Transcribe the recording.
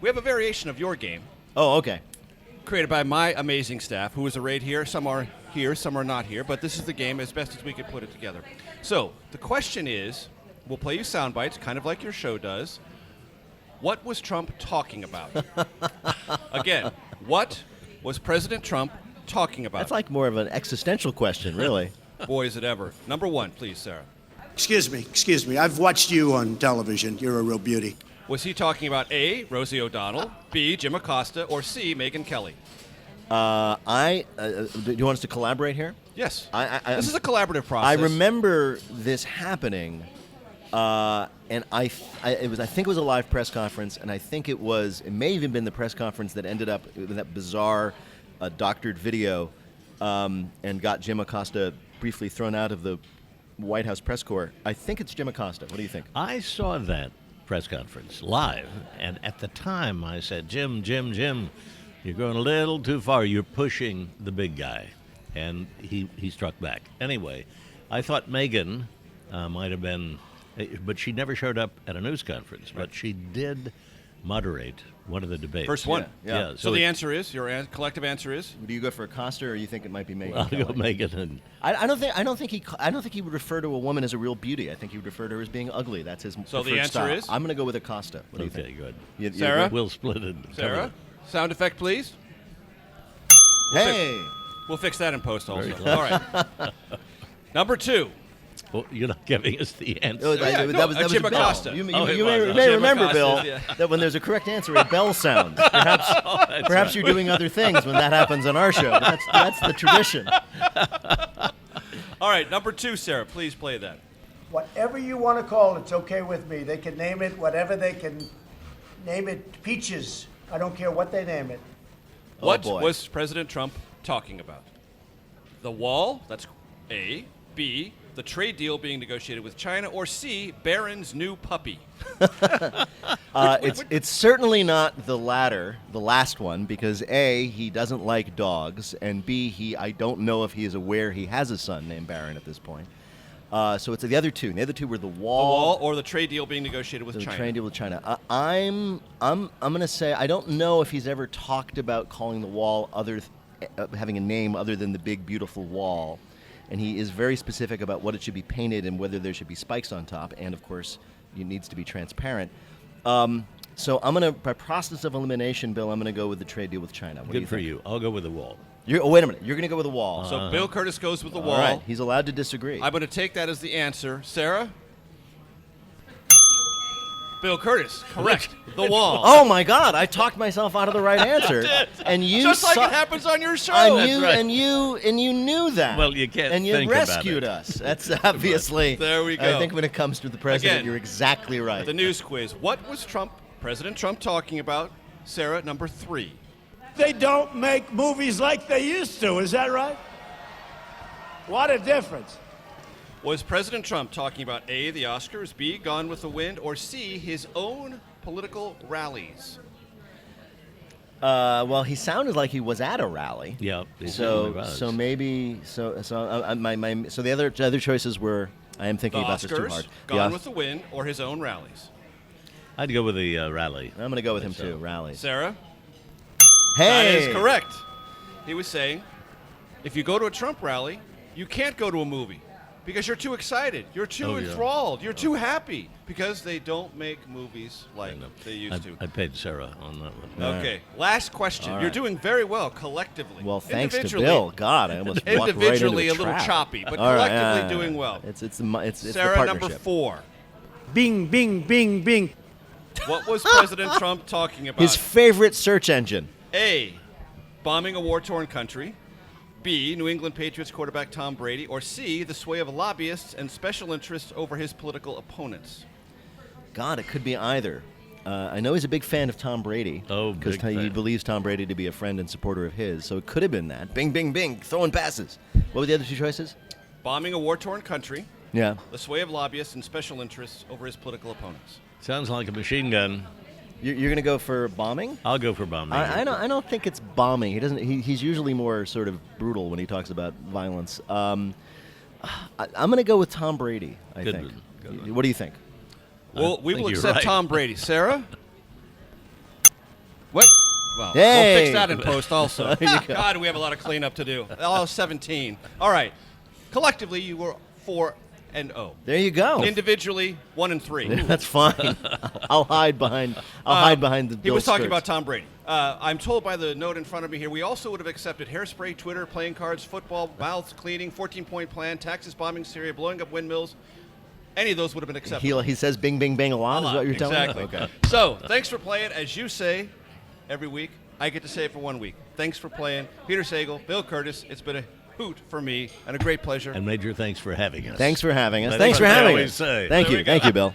We have a variation of your game Oh, okay. created by my amazing staff, who is arrayed here. Some are here, some are not here, but this is the game as best as we could put it together. So the question is, we'll play you sound bites, kind of like your show does. What was Trump talking about? Again, what was President Trump talking about? That's like more of an existential question, really. Boy, is it ever. Number one, please, Sarah. Excuse me. I've watched you on television. You're a real beauty. Was he talking about A, Rosie O'Donnell, B, Jim Acosta, or C, Megyn Kelly? Do you want us to collaborate here? Yes. This is a collaborative process. I remember this happening, and I think it was a live press conference, and I think it may have even been the press conference that ended up with that bizarre doctored video and got Jim Acosta briefly thrown out of the White House press corps. I think it's Jim Acosta. What do you think? I saw that press conference live, and at the time I said, Jim, you're going a little too far. You're pushing the big guy. And he struck back. Anyway, I thought Megyn might have been, but she never showed up at a news conference, but she did moderate one of the debates. First one. Yeah. So the answer is, your collective answer is? Do you go for Acosta, or you think it might be Megyn? I'll Kelly? go Megyn. And I don't think he would refer to a woman as a real beauty. I think he would refer to her as being ugly. That's his So the preferred answer style. is? I'm going to go with Acosta. What do you think? okay, good. You Sarah? agree? We'll split it. Sarah? Sound effect, please. Hey. We'll fix that in post also. Very good. All right. Number two. Well, you're not giving us the answer. Oh, yeah, that no, was Jim a bell. Acosta. You Oh, it may was. Jim remember, Acosta, Bill, yeah. that when there's a correct answer, a bell sounds. Perhaps you're doing other things when that happens on our show. But that's the tradition. All right, number two, Sarah. Please play that. Whatever you want to call it, it's okay with me. They can name it whatever they can name it. Peaches. I don't care what they name it. What boy. was President Trump talking about? The wall, that's A. B, the trade deal being negotiated with China, or C, Barron's new puppy? It's certainly not the latter, the last one, because A, he doesn't like dogs, and B, I don't know if he is aware he has a son named Barron at this point. So it's the other two. And the other two were the The wall, wall or the trade deal being negotiated with the China? trade deal with China. I'm going to say I don't know if he's ever talked about calling the wall having a name other than the big beautiful wall. And he is very specific about what it should be painted and whether there should be spikes on top. And, of course, it needs to be transparent. So I'm going to, by process of elimination, Bill, I'm going to go with the trade deal with China. What do you Good for think? you. I'll go with the wall. Wait a minute. You're going to go with the wall. So Bill Kurtis goes with the wall. All right. He's allowed to disagree. I'm going to take that as the answer. Sarah? Bill Kurtis, correct. The wall. Oh, my God. I talked myself out of the right answer. And you Just like saw- it happens on your show. and you knew that. Well, you can't And you think about rescued it. us. That's obviously. There we go. I think when it comes to the president, Again, you're exactly right. The news quiz. What was President Trump talking about? Sarah, number three. They don't make movies like they used to. Is that right? What a difference. Was President Trump talking about A, the Oscars, B, Gone with the Wind, or C, his own political rallies? Well, he sounded like he was at a rally. Yeah. he certainly was. So maybe the other choices were I am The thinking about this too Oscars, hard. Gone with the Wind, or his own rallies? I'd go with the rally. I'm going to go with him So- too. Rallies. Sarah? Hey, That is correct. He was saying, if you go to a Trump rally, you can't go to a movie because you're too excited. You're too Oh, yeah. enthralled. You're too happy because they don't make movies like they used to. I paid Sarah on that one. Okay, last question. All You're right. doing very well collectively. Well, thanks to Individually- Bill. God, I almost walked right into Individually, a a little trap. choppy, but All right, collectively doing well. It's the Sarah, partnership. number four. Bing, bing, bing, bing. What was President Trump talking about? His favorite search engine. A, bombing a war-torn country. B, New England Patriots quarterback Tom Brady. Or C, the sway of lobbyists and special interests over his political opponents. God, it could be either. I know he's a big fan of Tom Brady. Oh, because big he fan. believes Tom Brady to be a friend and supporter of his. So it could have been that. Bing, bing, bing, throwing passes. What were the other two choices? Bombing a war-torn country. Yeah. The sway of lobbyists and special interests over his political opponents. Sounds like a machine gun. You're going to go for bombing? I'll go for bombing. I don't think it's bombing. He doesn't. He's usually more sort of brutal when he talks about violence. I'm going to go with Tom Brady. I Good think. one, good one. What do you think? Well, we think will you're accept right. Tom Brady. Sarah? Well, Hey! we'll fix that in post also. God, we have a lot of cleanup to do. Oh, 17. All right. Collectively, you were 4-0. There you go. Individually, 1-3. That's fine. I'll hide behind. The. He was talking about Tom Brady. I'm told by the note in front of me here, we also would have accepted hairspray, Twitter, playing cards, football, mouth cleaning, 14-point plan, taxes, bombing Syria, blowing up windmills. Any of those would have been acceptable. He says "bing, bing, bang" a lot. Is what you're telling me? Exactly. Okay. So, thanks for playing. As you say every week, I get to say it for 1 week. Thanks for playing. Peter Sagal, Bill Kurtis, it's been a hoot for me and a great pleasure. And Major, thanks for having us. Thanks for having us. That Thanks is for what they having always us. say. Thank There you. we go. Thank you, Bill.